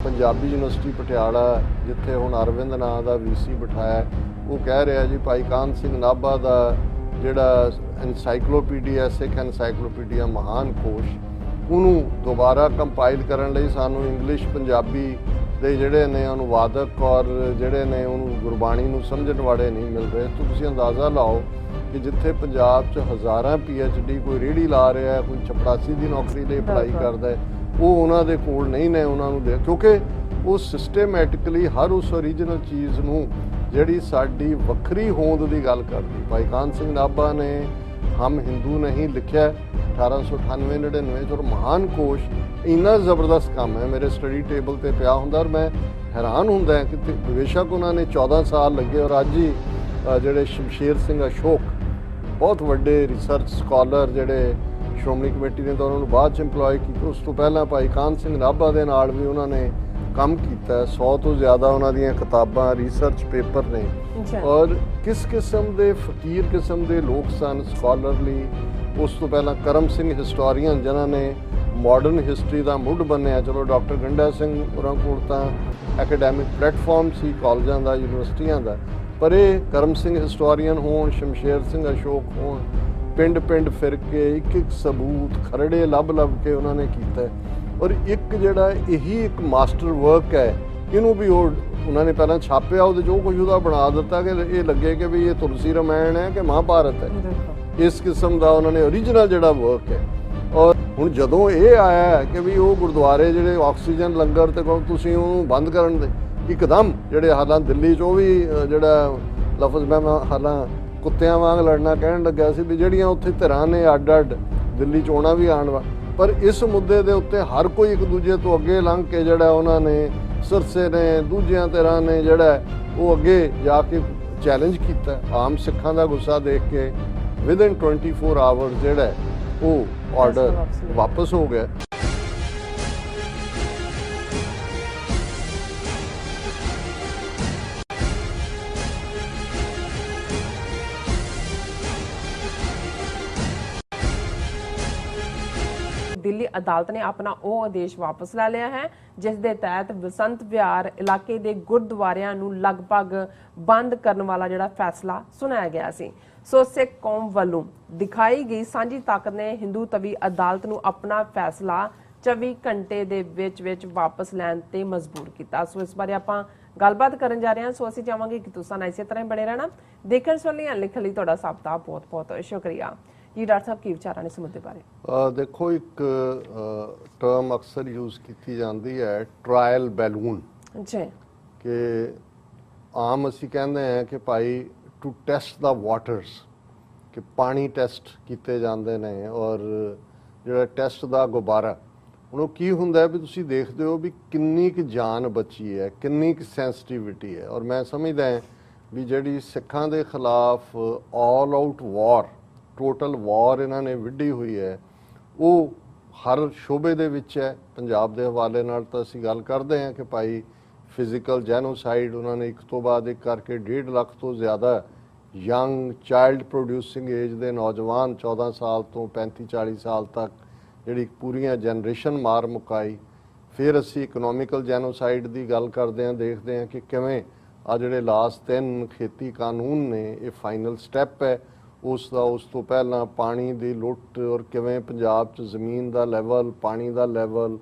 Punjabi university Patiala जिथे हुण अरविंद नां दा VC बिठाया वो कह रहा जी भाई कान सिंह नाभा का जिहड़ा एनसाइक्लोपीडिया सिख एनसाइक्लोपीडिया महान कोश उन्होंने दोबारा कंपाइल करने लई सानू इंग्लिश पंजाबी ਦੇ ਜਿਹੜੇ ਨੇ अनुवादक और ਜਿਹੜੇ ਨੇ ਉਹਨੂੰ ਗੁਰਬਾਣੀ ਨੂੰ ਸਮਝਣ ਵਾਲੇ ਨਹੀਂ ਮਿਲ ਰਹੇ। तो ਤੁਸੀਂ ਅੰਦਾਜ਼ਾ ਲਾਓ कि जिथे पंजाब च हज़ारां PhD कोई रेहड़ी ला रहा है, कोई चपड़ासी की नौकरी लिए पढ़ाई करता है, वो उन्होंने कोल नहीं ने उन्होंने दे, क्योंकि वो सिस्टमैटिकली हर उस ओरीजिनल चीज़ नूं जिहड़ी साडी वक्री होंद की गल करदी। भाई कान सिंह नाभा ने हम हिंदू नहीं लिखा 1898-99 और महान कोश इन्ना ज़बरदस्त काम है मेरे स्टडी टेबल पर पिया हुंदा और मैं हैरान हुंदा कि बेशक उन्होंने 14 साल लगे और अज ही ਜਿਹੜੇ ਸ਼ਮਸ਼ੇਰ ਸਿੰਘ ਅਸ਼ੋਕ बहुत ਵੱਡੇ रिसर्च स्कॉलर ਜਿਹੜੇ ਸ਼੍ਰੋਮਣੀ ਕਮੇਟੀ ਨੇ ਤਾਂ ਉਹਨਾਂ ਨੂੰ ਬਾਅਦ 'ਚ ਇੰਪਲੋਏ ਕੀਤਾ। ਉਸ ਤੋਂ ਪਹਿਲਾਂ ਭਾਈ ਕਾਨ ਸਿੰਘ ਨਾਭਾ ਦੇ ਨਾਲ ਵੀ ਉਹਨਾਂ ਨੇ ਕੰਮ ਕੀਤਾ। 100 ਤੋਂ ਜ਼ਿਆਦਾ ਉਹਨਾਂ ਦੀਆਂ ਕਿਤਾਬਾਂ ਰਿਸਰਚ ਪੇਪਰ ਨੇ ਔਰ ਕਿਸ ਕਿਸਮ ਦੇ ਫਕੀਰ ਕਿਸਮ ਦੇ ਲੋਕ ਸਨ ਸਕਾਲਰਲੀ। ਉਸ ਤੋਂ ਪਹਿਲਾਂ ਕਰਮ ਸਿੰਘ ਹਿਸਟੋਰੀਅਨ ਜਿਨ੍ਹਾਂ ਨੇ ਮਾਡਰਨ ਹਿਸਟਰੀ ਦਾ ਮੁੱਢ ਬੰਨਿਆ। ਚਲੋ ਡਾਕਟਰ ਗੰਡਾ ਸਿੰਘ ਹੋਰਾਂ ਕੋਲ ਤਾਂ ਐਕੈਡੈਮਿਕ ਪਲੇਟਫਾਰਮ ਸੀ ਕਾਲਜਾਂ ਦਾ ਯੂਨੀਵਰਸਿਟੀਆਂ ਦਾ, पर ये करम सिंह हिस्टोरीयन होण शमशेर सिंह अशोक होण पिंड पिंड फिर के एक सबूत खरड़े लभ लभ के उन्होंने किया। और एक जिहड़ा यही एक मास्टर वर्क है इनू भी उन्होंने पहला छापिया वो जो कुछ उसका बना दिता कि ये लगे कि भी ये तुलसी रामायण है कि महाभारत है। इस किस्म का उन्होंने ओरीजिनल जिहड़ा वर्क है। और हुण जदों ये आया है कि भी वो गुरुद्वारे जिहड़े ऑक्सीजन लंगर ते तुसीं उहनूं बंद करन दे एकदम ਜਿਹੜੇ ਹਾਲਾਂ ਦਿੱਲੀ 'ਚ ਉਹ ਵੀ ਜਿਹੜਾ ਲਫ਼ਜ਼ ਮੈਂ ਹਾਲਾਂ ਕੁੱਤਿਆਂ ਵਾਂਗ ਲੜਨਾ ਕਹਿਣ ਲੱਗਿਆ ਸੀ ਵੀ ਜਿਹੜੀਆਂ ਉੱਥੇ ਧਿਰਾਂ ਨੇ ਅੱਡ ਅੱਡ ਦਿੱਲੀ 'ਚ ਆਉਣਾ ਵੀ ਆਉਣ ਵਾ, ਪਰ ਇਸ ਮੁੱਦੇ ਦੇ ਉੱਤੇ ਹਰ ਕੋਈ ਇੱਕ ਦੂਜੇ ਤੋਂ ਅੱਗੇ ਲੰਘ ਕੇ ਜਿਹੜਾ ਉਹਨਾਂ ਨੇ ਸਿਰਸੇ ਨੇ ਦੂਜਿਆਂ ਧਿਰਾਂ ਨੇ ਜਿਹੜਾ ਉਹ ਅੱਗੇ ਜਾ ਕੇ ਚੈਲੰਜ ਕੀਤਾ। ਆਮ ਸਿੱਖਾਂ ਦਾ ਗੁੱਸਾ ਦੇਖ ਕੇ ਵਿਦਿਨ 24 ਆਵਰਸ ਜਿਹੜਾ ਉਹ ਆਰਡਰ ਵਾਪਸ ਹੋ ਗਿਆ। दिल्ली अदालत ने अपना वो आदेश वापस लै लिया है जिस दे तहत बसंत विहार इलाके के गुरुद्वारियां नूं लगभग बंद करने वाला जिहड़ा फैसला सुनाया गया सी। सो सिख कौम वालों दिखाई गई सांझी ताकत ने हिंदू तवी अदालत नूं अपना फैसला 24 घंटे दे विच वापस लैण ते मजबूर किया। सो इस बारे आपां गलबात करन जा रहे हैं। सो असीं चाहांगे कि तुसां नाल इसे तरह बने रहना। देखण सुणन लई लिखण लई तुहाडा सभ दा बहुत बहुत शुक्रिया जी। डॉक्टर साहब की विचार ने इस मुद्दे बारे? देखो एक टर्म अक्सर यूज़ की जाती है ट्रायल बैलून जी कि आम असी कहते हैं कि भाई टू टेस्ट द वाटर्स कि पानी टेस्ट किए जाते हैं और जो टेस्ट का गुब्बारा ਹੁਣ ਕੀ ਹੁੰਦਾ ਵੀ ਤੁਸੀਂ ਦੇਖਦੇ ਹੋ ਵੀ ਕਿੰਨੀ ਕੁ ਜਾਨ ਬਚੀ ਹੈ, ਕਿੰਨੀ ਕੁ ਸੈਂਸਿਟੀਵਿਟੀ ਹੈ। ਔਰ ਮੈਂ ਸਮਝਦਾ ਵੀ ਜਿਹੜੀ ਸਿੱਖਾਂ ਦੇ ਖਿਲਾਫ ਆਲ ਆਊਟ ਵਾਰ ਟੋਟਲ ਵਾਰ ਇਹਨਾਂ ਨੇ ਵਿੱਢੀ ਹੋਈ ਹੈ ਉਹ ਹਰ ਸ਼ੋਬੇ ਦੇ ਵਿੱਚ ਹੈ। ਪੰਜਾਬ ਦੇ ਹਵਾਲੇ ਨਾਲ ਤਾਂ ਅਸੀਂ ਗੱਲ ਕਰਦੇ ਹਾਂ ਕਿ ਭਾਈ ਫਿਜ਼ੀਕਲ ਜੈਨੋਸਾਈਡ ਉਹਨਾਂ ਨੇ ਇੱਕ ਤੋਂ ਬਾਅਦ ਇੱਕ ਕਰਕੇ 1.5 ਲੱਖ ਤੋਂ ਜ਼ਿਆਦਾ ਯੰਗ ਚਾਈਲਡ ਪ੍ਰੋਡਿਊਸਿੰਗ ਏਜ ਦੇ ਨੌਜਵਾਨ 14 ਸਾਲ ਤੋਂ 35-40 ਸਾਲ ਤੱਕ ਜਿਹੜੀ ਪੂਰੀਆਂ ਜਨਰੇਸ਼ਨ ਮਾਰ ਮੁਕਾਈ। ਫਿਰ ਅਸੀਂ ਇਕਨੋਮਿਕਲ ਜੈਨੋਸਾਈਡ ਦੀ ਗੱਲ ਕਰਦੇ ਹਾਂ, ਦੇਖਦੇ ਹਾਂ ਕਿ ਕਿਵੇਂ ਆ ਜਿਹੜੇ ਲਾਸਟ 3 ਖੇਤੀ ਕਾਨੂੰਨ ਨੇ ਇਹ ਫਾਈਨਲ ਸਟੈਪ ਹੈ ਉਸ ਦਾ। ਉਸ ਤੋਂ ਪਹਿਲਾਂ ਪਾਣੀ ਦੀ ਲੁੱਟ ਔਰ ਕਿਵੇਂ ਪੰਜਾਬ 'ਚ ਜ਼ਮੀਨ ਦਾ ਲੈਵਲ, ਪਾਣੀ ਦਾ ਲੈਵਲ,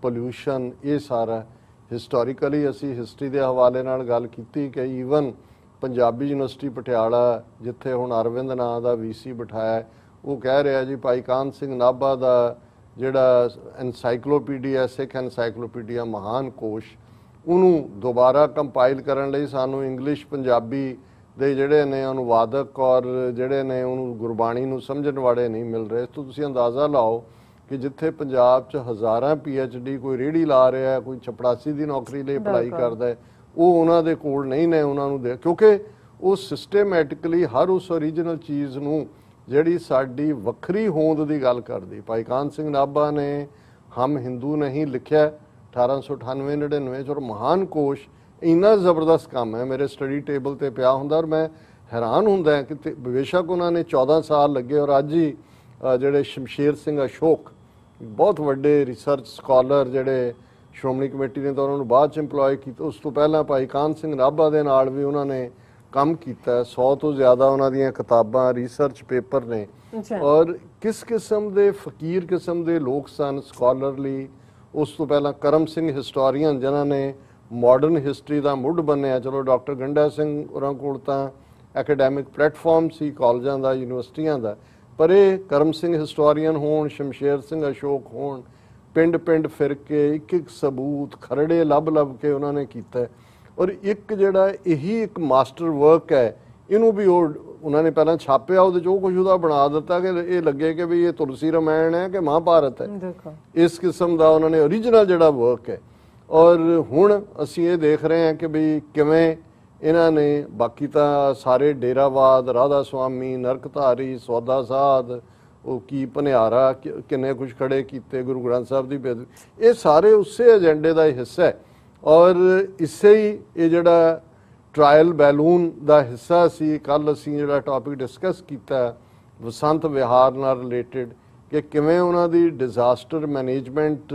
ਪੋਲਿਊਸ਼ਨ, ਇਹ ਸਾਰਾ ਹਿਸਟੋਰੀਕਲੀ ਅਸੀਂ ਹਿਸਟਰੀ ਦੇ ਹਵਾਲੇ ਨਾਲ ਗੱਲ ਕੀਤੀ ਕਿ ਈਵਨ ਪੰਜਾਬੀ ਯੂਨੀਵਰਸਿਟੀ ਪਟਿਆਲਾ ਜਿੱਥੇ ਹੁਣ ਅਰਵਿੰਦ ਨਾਂ ਦਾ VC ਬਿਠਾਇਆ ਉਹ ਕਹਿ ਰਿਹਾ ਜੀ ਭਾਈ ਕਾਨ ਸਿੰਘ ਨਾਭਾ ਦਾ ਜਿਹੜਾ ਐਨਸਾਈਕਲੋਪੀਡੀਆ ਸਿੱਖ ਐਨਸਾਈਕਲੋਪੀਡੀਆ ਮਹਾਨ ਕੋਸ਼ ਉਹਨੂੰ ਦੁਬਾਰਾ ਕੰਪਾਈਲ ਕਰਨ ਲਈ ਸਾਨੂੰ ਇੰਗਲਿਸ਼ ਪੰਜਾਬੀ ਦੇ ਜਿਹੜੇ ਨੇ ਅਨੁਵਾਦਕ ਔਰ ਜਿਹੜੇ ਨੇ ਉਹਨੂੰ ਗੁਰਬਾਣੀ ਨੂੰ ਸਮਝਣ ਵਾਲੇ ਨਹੀਂ ਮਿਲ ਰਹੇ। तो ਤੁਸੀਂ ਅੰਦਾਜ਼ਾ ਲਾਓ ਕਿ ਜਿੱਥੇ ਪੰਜਾਬ 'ਚ ਹਜ਼ਾਰਾਂ PhD ਕੋਈ ਰੇਹੜੀ ਲਾ ਰਿਹਾ ਹੈ, ਕੋਈ ਚਪੜਾਸੀ ਦੀ ਨੌਕਰੀ ਲਈ ਪੜ੍ਹਾਈ ਕਰਦਾ ਹੈ, ਉਹ ਉਹਨਾਂ ਦੇ ਕੋਲ ਨਹੀਂ ਨੇ ਉਹਨਾਂ ਨੂੰ ਕਿਉਂਕਿ ਉਹ ਸਿਸਟਮੈਟਿਕਲੀ ਹਰ ਉਸ ਓਰੀਜਨਲ ਚੀਜ਼ ਨੂੰ ਜਿਹੜੀ ਸਾਡੀ ਵੱਖਰੀ ਹੋਂਦ ਦੀ ਗੱਲ ਕਰਦੀ। ਭਾਈ ਕਾਨ ਸਿੰਘ ਨਾਭਾ ਨੇ ਹਮ ਹਿੰਦੂ ਨਹੀਂ ਲਿਖਿਆ 1898-99 और महान कोश इन्ना ज़बरदस्त काम है मेरे स्टडी टेबल पर पिया हुंदा और मैं हैरान हुंदा कि बेशक उन्होंने 14 साल लगे और अज ही जिहड़े शमशेर सिंह अशोक बहुत ਵੱਡੇ रिसर्च स्कॉलर जिहड़े ਸ਼੍ਰੋਮਣੀ ਕਮੇਟੀ ਨੇ ਤਾਂ ਉਹਨਾਂ ਨੂੰ ਬਾਅਦ 'ਚ ਇੰਪਲੋਏ ਕੀਤਾ। ਉਸ ਤੋਂ ਪਹਿਲਾਂ ਭਾਈ ਕਾਹਨ ਸਿੰਘ ਨਾਭਾ ਦੇ ਨਾਲ ਵੀ ਉਹਨਾਂ ਨੇ ਕੰਮ ਕੀਤਾ। 100 ਤੋਂ ਜ਼ਿਆਦਾ ਉਹਨਾਂ ਦੀਆਂ ਕਿਤਾਬਾਂ, ਰਿਸਰਚ ਪੇਪਰ ਨੇ। ਔਰ ਕਿਸ ਕਿਸਮ ਦੇ ਫਕੀਰ ਕਿਸਮ ਦੇ ਲੋਕ ਸਨ, ਸਕਾਲਰਲੀ। ਉਸ ਤੋਂ ਪਹਿਲਾਂ ਕਰਮ ਸਿੰਘ ਹਿਸਟੋਰੀਅਨ, ਜਿਨ੍ਹਾਂ ਨੇ ਮਾਡਰਨ ਹਿਸਟਰੀ ਦਾ ਮੁੱਢ ਬੰਨਿਆ। ਚਲੋ ਡਾਕਟਰ ਗੰਡਾ ਸਿੰਘ ਹੋਰਾਂ ਕੋਲ ਤਾਂ ਐਕੈਡੈਮਿਕ ਪਲੇਟਫਾਰਮ ਸੀ ਕਾਲਜਾਂ ਦਾ, ਯੂਨੀਵਰਸਿਟੀਆਂ ਦਾ, ਪਰ ਇਹ ਕਰਮ ਸਿੰਘ ਹਿਸਟੋਰੀਅਨ ਹੋਣ, ਸ਼ਮਸ਼ੇਰ ਸਿੰਘ ਅਸ਼ੋਕ ਹੋਣ, ਪਿੰਡ ਪਿੰਡ ਫਿਰ ਕੇ ਇੱਕ ਇੱਕ ਸਬੂਤ, ਖਰੜੇ ਲੱਭ ਕੇ ਉਹਨਾਂ ਨੇ ਕੀਤਾ। ਔਰ ਇੱਕ ਜਿਹੜਾ ਇਹੀ ਇੱਕ ਮਾਸਟਰ ਵਰਕ ਹੈ, ਇਹਨੂੰ ਵੀ ਉਹਨਾਂ ਨੇ ਪਹਿਲਾਂ ਛਾਪਿਆ, ਉਹਦੇ 'ਚ ਉਹ ਕੁਝ ਉਹਦਾ ਬਣਾ ਦਿੱਤਾ ਕਿ ਇਹ ਲੱਗੇ ਕਿ ਵੀ ਇਹ ਤੁਲਸੀ ਰਾਮਾਇਣ ਹੈ ਕਿ ਮਹਾਭਾਰਤ ਹੈ। ਇਸ ਕਿਸਮ ਦਾ ਉਹਨਾਂ ਨੇ ਓਰੀਜਨਲ ਜਿਹੜਾ ਵਰਕ ਹੈ। ਔਰ ਹੁਣ ਅਸੀਂ ਇਹ ਦੇਖ ਰਹੇ ਹਾਂ ਕਿ ਵੀ ਕਿਵੇਂ ਇਹਨਾਂ ਨੇ, ਬਾਕੀ ਤਾਂ ਸਾਰੇ ਡੇਰਾਵਾਦ, ਰਾਧਾ ਸੁਆਮੀ, ਨਰਕਧਾਰੀ, ਸੌਦਾ ਸਾਧ, ਉਹ ਕੀ ਭਨਿਆਰਾ, ਕਿੰਨੇ ਕੁਝ ਖੜੇ ਕੀਤੇ, ਗੁਰੂ ਗ੍ਰੰਥ ਸਾਹਿਬ ਦੀ ਬੇਅਦਬੀ, ਇਹ ਸਾਰੇ ਉਸੇ ਏਜੰਡੇ ਦਾ ਹਿੱਸਾ ਹੈ। ਔਰ ਇਸੇ ਹੀ ਇਹ ਜਿਹੜਾ ਟਰਾਇਲ ਬੈਲੂਨ ਦਾ ਹਿੱਸਾ ਸੀ। ਕੱਲ ਅਸੀਂ ਜਿਹੜਾ ਟੌਪਿਕ ਡਿਸਕਸ ਕੀਤਾ ਵਸੰਤ ਵਿਹਾਰ ਨਾਲ ਰਿਲੇਟਡ, ਕਿ ਕਿਵੇਂ ਉਹਨਾਂ ਦੀ ਡਿਜ਼ਾਸਟਰ ਮੈਨੇਜਮੈਂਟ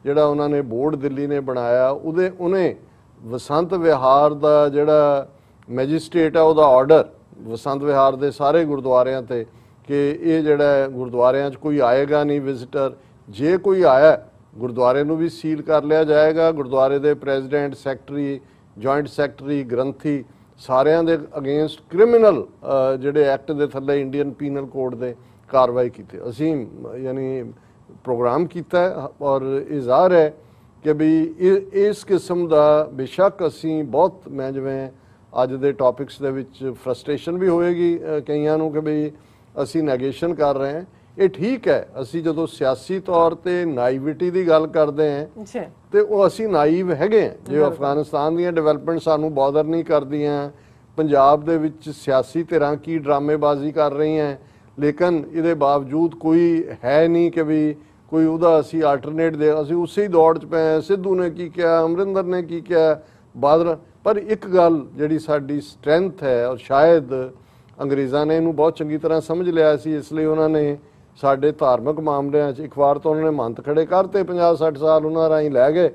ਜਿਹੜਾ ਉਹਨਾਂ ਨੇ ਬੋਰਡ ਦਿੱਲੀ ਨੇ ਬਣਾਇਆ, ਉਹਨੇ ਵਸੰਤ ਵਿਹਾਰ ਦਾ ਜਿਹੜਾ ਮੈਜਿਸਟ੍ਰੇਟ ਆ, ਉਹਦਾ ਆਰਡਰ ਵਸੰਤ ਵਿਹਾਰ ਦੇ ਸਾਰੇ ਗੁਰਦੁਆਰਿਆਂ ਤੇ ਕਿ ਇਹ ਜਿਹੜਾ ਗੁਰਦੁਆਰਿਆਂ 'ਚ ਕੋਈ ਆਏਗਾ ਨਹੀਂ ਵਿਜ਼ਿਟਰ, ਜੇ ਕੋਈ ਆਇਆ ਗੁਰਦੁਆਰੇ ਨੂੰ ਵੀ ਸੀਲ ਕਰ ਲਿਆ ਜਾਏਗਾ। ਗੁਰਦੁਆਰੇ ਦੇ ਪ੍ਰੈਜ਼ੀਡੈਂਟ, ਸੈਕਟਰੀ, ਜੁਆਇੰਟ ਸੈਕਟਰੀ, ਗ੍ਰੰਥੀ, ਸਾਰਿਆਂ ਦੇ ਅਗੇਂਸਟ ਕ੍ਰਿਮੀਨਲ ਜਿਹੜੇ ਐਕਟ ਦੇ ਥੱਲੇ ਇੰਡੀਅਨ ਪੀਨਲ ਕੋਡ ਦੇ ਕਾਰਵਾਈ ਕੀਤੀ। ਅਸੀਂ ਯਾਨੀ ਪ੍ਰੋਗਰਾਮ ਕੀਤਾ ਔਰ ਇਹ ਜ਼ਾਹਰ ਹੈ ਕਿ ਵੀ ਇਸ ਕਿਸਮ ਦਾ ਬੇਸ਼ੱਕ ਅਸੀਂ ਬਹੁਤ, ਮੈਂ ਜਿਵੇਂ ਅੱਜ ਦੇ ਟੌਪਿਕਸ ਦੇ ਵਿੱਚ ਫਰਸਟ੍ਰੇਸ਼ਨ ਵੀ ਹੋਏਗੀ ਕਈਆਂ ਨੂੰ ਕਿ ਵੀ ਅਸੀਂ ਨੈਗੇਸ਼ਨ ਕਰ ਰਹੇ ਹਾਂ। ਇਹ ਠੀਕ ਹੈ, ਅਸੀਂ ਜਦੋਂ ਸਿਆਸੀ ਤੌਰ ਤੇ ਨਾਈਵਿਟੀ ਦੀ ਗੱਲ ਕਰਦੇ ਹਾਂ ਤੇ ਉਹ ਅਸੀਂ ਨਾਈਵ ਹੈਗੇ ਹਾਂ। ਜੇ ਅਫਗਾਨਿਸਤਾਨ ਦੀਆਂ ਡਿਵੈਲਪਮੈਂਟ ਸਾਨੂੰ ਬੌਦਰ ਨਹੀਂ ਕਰਦੀਆਂ, ਪੰਜਾਬ ਦੇ ਵਿੱਚ ਸਿਆਸੀ ਧਿਰਾਂ ਕੀ ਡਰਾਮੇਬਾਜ਼ੀ ਕਰ ਰਹੀਆਂ, ਲੇਕਿਨ ਇਹਦੇ ਬਾਵਜੂਦ ਕੋਈ ਹੈ ਨਹੀਂ ਕਿ ਵੀ ਕੋਈ ਉਹਦਾ ਅਸੀਂ ਆਲਟਰਨੇਟ ਦੇ, ਅਸੀਂ ਉਸੇ ਹੀ ਦੌੜ 'ਚ ਪਏ। ਸਿੱਧੂ ਨੇ ਕੀ ਕਿਹਾ, ਅਮਰਿੰਦਰ ਨੇ ਕੀ ਕਿਹਾ, ਬਾਦਲ। ਪਰ ਇੱਕ ਗੱਲ ਜਿਹੜੀ ਸਾਡੀ ਸਟਰੈਂਥ ਹੈ, ਔਰ ਸ਼ਾਇਦ ਅੰਗਰੇਜ਼ਾਂ ਨੇ ਇਹਨੂੰ ਬਹੁਤ ਚੰਗੀ ਤਰ੍ਹਾਂ ਸਮਝ ਲਿਆ ਸੀ, ਇਸ ਲਈ ਉਹਨਾਂ ਨੇ ਸਾਡੇ ਧਾਰਮਿਕ ਮਾਮਲਿਆਂ 'ਚ ਇੱਕ ਵਾਰ ਤਾਂ ਉਹਨਾਂ ਨੇ ਮੰਤ ਖੜੇ ਕਰਤੇ, 50-60 ਸਾਲ ਉਹਨਾਂ ਰਾਹੀਂ ਲੈ ਗਏ।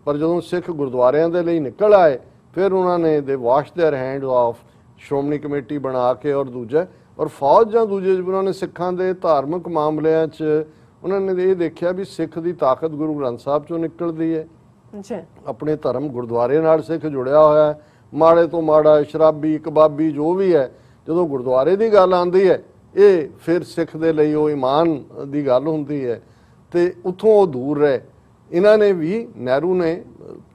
ਪਰ ਜਦੋਂ ਸਿੱਖ ਗੁਰਦੁਆਰਿਆਂ ਦੇ ਲਈ ਨਿਕਲ ਆਏ, ਫਿਰ ਉਹਨਾਂ ਨੇ ਦੇ wash there hand of Shiromani committee ਬਣਾ ਕੇ, ਔਰ ਦੂਜਾ ਔਰ ਫੌਜ ਜਾਂ ਦੂਜੇ ਉਹਨਾਂ ਨੇ ਸਿੱਖਾਂ ਦੇ ਧਾਰਮਿਕ ਮਾਮਲਿਆਂ 'ਚ ਉਹਨਾਂ ਨੇ ਇਹ ਦੇਖਿਆ ਵੀ ਸਿੱਖ ਦੀ ਤਾਕਤ ਗੁਰੂ ਗ੍ਰੰਥ ਸਾਹਿਬ 'ਚੋਂ ਨਿਕਲਦੀ ਹੈ। ਆਪਣੇ ਧਰਮ ਗੁਰਦੁਆਰੇ ਨਾਲ ਸਿੱਖ ਜੁੜਿਆ ਹੋਇਆ ਹੈ, ਮਾੜੇ ਤੋਂ ਮਾੜਾ, ਸ਼ਰਾਬੀ, ਕਬਾਬੀ, ਜੋ ਵੀ ਹੈ, ਜਦੋਂ ਗੁਰਦੁਆਰੇ ਦੀ ਗੱਲ ਆਉਂਦੀ ਹੈ, ਇਹ ਫਿਰ ਸਿੱਖ ਦੇ ਲਈ ਉਹ ਈਮਾਨ ਦੀ ਗੱਲ ਹੁੰਦੀ ਹੈ ਤੇ ਉੱਥੋਂ ਉਹ ਦੂਰ ਰਹੇ। ਇਹਨਾਂ ਨੇ ਵੀ, ਨਹਿਰੂ ਨੇ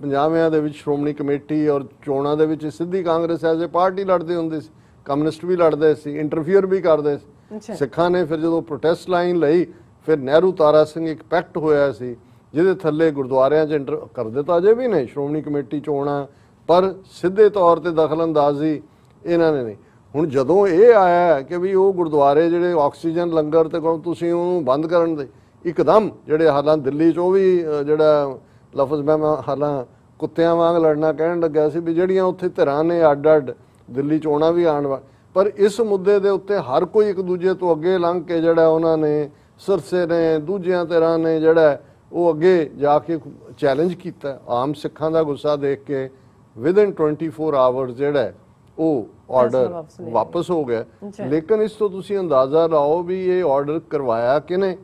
50ਵਿਆਂ ਦੇ ਵਿੱਚ ਸ਼੍ਰੋਮਣੀ ਕਮੇਟੀ ਔਰ ਚੋਣਾਂ ਦੇ ਵਿੱਚ ਸਿੱਧੀ ਕਾਂਗਰਸ ਐਜ਼ ਏ ਪਾਰਟੀ ਲੜਦੇ ਹੁੰਦੇ ਸੀ, ਕਮਿਊਨਿਸਟ ਵੀ ਲੜਦੇ ਸੀ, ਇੰਟਰਫੀਅਰ ਵੀ ਕਰਦੇ ਸੀ। ਸਿੱਖਾਂ ਨੇ ਫਿਰ ਜਦੋਂ ਪ੍ਰੋਟੈਸਟ ਲਾਈਨ ਲਈ, ਫਿਰ ਨਹਿਰੂ ਤਾਰਾ ਸਿੰਘ ਇੱਕ ਪੈਕਟ ਹੋਇਆ ਸੀ ਜਿਹਦੇ ਥੱਲੇ ਗੁਰਦੁਆਰਿਆਂ 'ਚ ਇੰਟਰ ਕਰਦੇ ਤਾਂ ਅਜੇ ਵੀ ਨੇ ਸ਼੍ਰੋਮਣੀ ਕਮੇਟੀ ਚੋਣਾਂ, ਪਰ ਸਿੱਧੇ ਤੌਰ ਤੇ ਦਖਲਅੰਦਾਜ਼ੀ ਇਹਨਾਂ ਨੇ ਨਹੀਂ। ਹੁਣ ਜਦੋਂ ਇਹ ਆਇਆ ਕਿ ਵੀ ਉਹ ਗੁਰਦੁਆਰੇ ਜਿਹੜੇ ਆਕਸੀਜਨ ਲੰਗਰ ਤੇ ਤੁਸੀਂ ਉਹਨੂੰ ਬੰਦ ਕਰਨ ਦੇ, ਇੱਕਦਮ ਜਿਹੜੇ ਹਾਲਾਂ ਦਿੱਲੀ 'ਚ ਉਹ ਵੀ ਜਿਹੜਾ ਲਫ਼ਜ਼ ਮੈਂ ਹਾਲਾਂ ਕੁੱਤਿਆਂ ਵਾਂਗ ਲੜਨਾ ਕਹਿਣ ਲੱਗਿਆ ਸੀ ਵੀ ਜਿਹੜੀਆਂ ਉੱਥੇ ਧਿਰਾਂ ਨੇ ਅੱਡ-ਅੱਡ, ਦਿੱਲੀ ਚੋਣਾਂ ਵੀ ਆਉਣ ਵਾਲ, ਪਰ ਇਸ ਮੁੱਦੇ ਦੇ ਉੱਤੇ ਹਰ ਕੋਈ ਇੱਕ ਦੂਜੇ ਤੋਂ ਅੱਗੇ ਲੰਘ ਕੇ ਜਿਹੜਾ ਉਹਨਾਂ ਨੇ ਸਿਰਸੇ ਨੇ, ਦੂਜਿਆਂ ਧਿਰਾਂ ਨੇ ਜਿਹੜਾ ਉਹ ਅੱਗੇ ਜਾ ਕੇ ਚੈਲੰਜ ਕੀਤਾ। ਆਮ ਸਿੱਖਾਂ ਦਾ ਗੁੱਸਾ ਦੇਖ ਕੇ ਵਿਦਿਨ 24 ਆਵਰਸ ਜਿਹੜਾ ਉਹ ਆਰਡਰ ਵਾਪਸ ਹੋ ਗਿਆ। ਲੇਕਿਨ ਇਸ ਤੋਂ ਤੁਸੀਂ ਅੰਦਾਜ਼ਾ ਲਾਓ ਵੀ ਇਹ ਆਰਡਰ ਕਰਵਾਇਆ ਕਿਨੇ,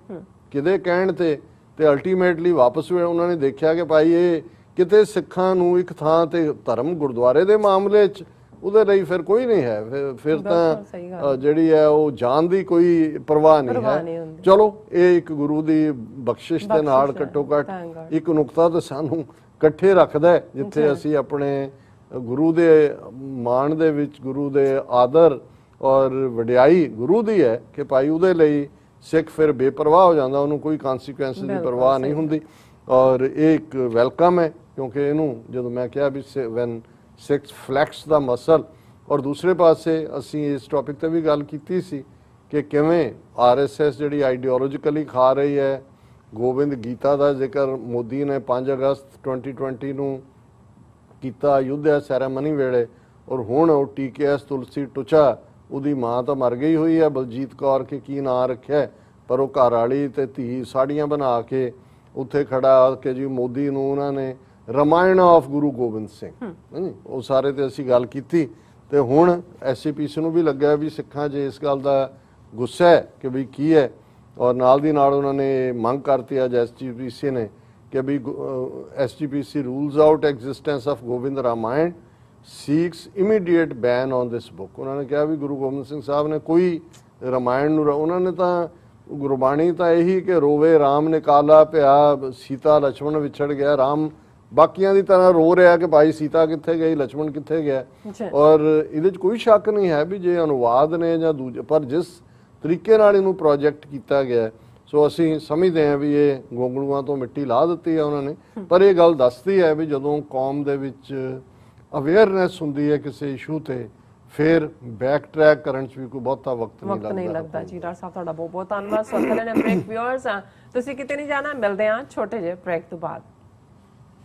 ਕਿਹਦੇ ਕਹਿਣ ਤੇ ਅਲਟੀਮੇਟਲੀ ਵਾਪਸ ਉਹਨਾਂ ਨੇ ਦੇਖਿਆ ਕਿ ਭਾਈ ਇਹ ਕਿਤੇ ਸਿੱਖਾਂ ਨੂੰ ਇੱਕ ਥਾਂ ਤੇ ਧਰਮ ਗੁਰਦੁਆਰੇ ਦੇ ਮਾਮਲੇ 'ਚ ਉਹਦੇ ਲਈ ਫਿਰ ਕੋਈ ਨਹੀਂ ਹੈ, ਫਿਰ ਤਾਂ ਜਿਹੜੀ ਹੈ ਉਹ ਜਾਨ ਦੀ ਕੋਈ ਪਰਵਾਹ ਨਹੀਂ ਹੈ। ਚਲੋ ਇਹ ਇੱਕ ਗੁਰੂ ਦੀ ਬਖਸ਼ਿਸ਼ ਦੇ ਨਾਲ ਘੱਟੋ ਘੱਟ ਇੱਕ ਨੁਕਤਾ ਤਾਂ ਸਾਨੂੰ ਇਕੱਠੇ ਰੱਖਦਾ, ਜਿੱਥੇ ਅਸੀਂ ਆਪਣੇ ਗੁਰੂ ਦੇ ਮਾਣ ਦੇ ਵਿੱਚ, ਗੁਰੂ ਦੇ ਆਦਰ ਔਰ ਵਡਿਆਈ ਗੁਰੂ ਦੀ ਹੈ ਕਿ ਭਾਈ ਉਹਦੇ ਲਈ ਸਿੱਖ ਫਿਰ ਬੇਪਰਵਾਹ ਹੋ ਜਾਂਦਾ, ਉਹਨੂੰ ਕੋਈ ਕਨਸੀਕੁਐਂਸ ਦੀ ਪਰਵਾਹ ਨਹੀਂ ਹੁੰਦੀ। ਔਰ ਇਹ ਇੱਕ ਵੈਲਕਮ ਹੈ, ਕਿਉਂਕਿ ਇਹਨੂੰ ਜਦੋਂ ਮੈਂ ਕਿਹਾ ਵੀ ਵੈਨ ਸਿਕਸ ਫਲੈਕਸ ਦਾ ਮਸਲ, ਔਰ ਦੂਸਰੇ ਪਾਸੇ ਅਸੀਂ ਇਸ ਟੌਪਿਕ ਤੇ ਵੀ ਗੱਲ ਕੀਤੀ ਸੀ ਕਿ ਕਿਵੇਂ RSS ਜਿਹੜੀ ਆਈਡੀਓਲੋਜੀਕਲੀ ਖਾ ਰਹੀ ਹੈ। ਗੋਬਿੰਦ ਗੀਤਾ ਦਾ ਜ਼ਿਕਰ ਮੋਦੀ ਨੇ 5 ਅਗਸਤ 2020 ਨੂੰ ਕੀਤਾ ਅਯੁੱਧਿਆ ਸੈਰਾਮਨੀ ਵੇਲੇ, ਔਰ ਹੁਣ ਉਹ TKS ਤੁਲਸੀ ਟੁਚਾ, ਉਹਦੀ ਮਾਂ ਤਾਂ ਮਰ ਗਈ ਹੋਈ ਹੈ, ਬਲਜੀਤ ਕੌਰ ਕੇ ਕੀ ਨਾਂ ਰੱਖਿਆ, ਪਰ ਉਹ ਘਰ ਵਾਲੀ ਤੇ ਧੀ ਸਾੜੀਆਂ ਬਣਾ ਕੇ ਉੱਥੇ ਖੜਾ ਕਿ ਜੀ ਮੋਦੀ ਨੂੰ ਉਹਨਾਂ ਨੇ ਰਾਮਾਇਣ ਆਫ ਗੁਰੂ ਗੋਬਿੰਦ ਸਿੰਘ ਉਹ ਸਾਰੇ ਤੇ ਅਸੀਂ ਗੱਲ ਕੀਤੀ। ਤੇ ਹੁਣ SCPC ਨੂੰ ਵੀ ਲੱਗਿਆ ਵੀ ਸਿੱਖਾਂ 'ਚ ਇਸ ਗੱਲ ਦਾ ਗੁੱਸਾ ਹੈ ਕਿ ਵੀ ਕੀ ਹੈ, ਔਰ ਨਾਲ ਦੀ ਨਾਲ ਉਹਨਾਂ ਨੇ ਮੰਗ ਕਰਤੀ ਅੱਜ SGPC ਨੇ ਕਿ ਵੀ SGPC rules out existence of Gobind Ramayan, Sikhs immediate ban on this book। ਉਹਨਾਂ ਨੇ ਕਿਹਾ ਵੀ ਗੁਰੂ ਗੋਬਿੰਦ ਸਿੰਘ ਸਾਹਿਬ ਨੇ ਕੋਈ ਰਾਮਾਇਣ ਨੂੰ ਉਹਨਾਂ ਨੇ ਤਾਂ ਗੁਰਬਾਣੀ ਤਾਂ ਇਹੀ ਕਿ ਰੋਵੇ ਰਾਮ ਨੇ ਕਾਲਾ ਪਿਆ, ਸੀਤਾ ਲక్ష్మణ ਵਿਛੜ ਗਿਆ, ਰਾਮ ਬਾਕੀਆਂ ਦੀ ਤਰ੍ਹਾਂ ਰੋ ਰਿਹਾ ਕਿ ਭਾਈ ਸੀਤਾ ਕਿੱਥੇ ਗਈ, ਲక్ష్మణ ਕਿੱਥੇ ਗਿਆ। ਔਰ ਇਹਦੇ 'ਚ ਕੋਈ ਸ਼ੱਕ ਨਹੀਂ ਹੈ ਵੀ ਜੇ ਅਨੁਵਾਦ ਨੇ ਜਾਂ ਦੂਜੇ, ਪਰ ਜਿਸ ਤਰੀਕੇ ਨਾਲ ਇਹਨੂੰ ਪ੍ਰੋਜੈਕਟ ਕੀਤਾ ਗਿਆ ਸੋ ਅਸੀਂ ਸਮਝਦੇ ਹਾਂ ਵੀ ਇਹ ਗੋਂਗਲੂਆਂ ਤੋਂ ਮਿੱਟੀ ਲਾ ਦਿੱਤੀ ਹੈ ਉਹਨਾਂ ਨੇ। ਪਰ ਇਹ ਗੱਲ ਦੱਸਦੀ ਹੈ ਵੀ ਜਦੋਂ ਕੌਮ ਦੇ ਵਿੱਚ ਅਵੇਅਰਨੈਸ ਹੁੰਦੀ ਹੈ ਕਿਸੇ ਇਸ਼ੂ ਤੇ ਫਿਰ ਬੈਕ ਟਰੈਕ ਕਰਨ 'ਚ ਵੀ ਕੋਈ ਬਹੁਤਾ ਵਕਤ ਨਹੀਂ ਲੱਗਦਾ। ਜੀ ਡਾਕਟਰ ਸਾਹਿਬ ਤੁਹਾਡਾ ਬਹੁਤ ਬਹੁਤ ਧੰਨਵਾਦ। ਸੁਣਦੇ ਨੇ ਬ੍ਰੇਕ ਵਿਊਅਰਸ, ਤੁਸੀਂ ਕਿਤੇ ਨਹੀਂ ਜਾਣਾ, ਮਿਲਦੇ ਹਾਂ ਛੋਟੇ ਜਿਹੇ ਬ੍ਰੇਕ ਤੋਂ ਬਾਅਦ।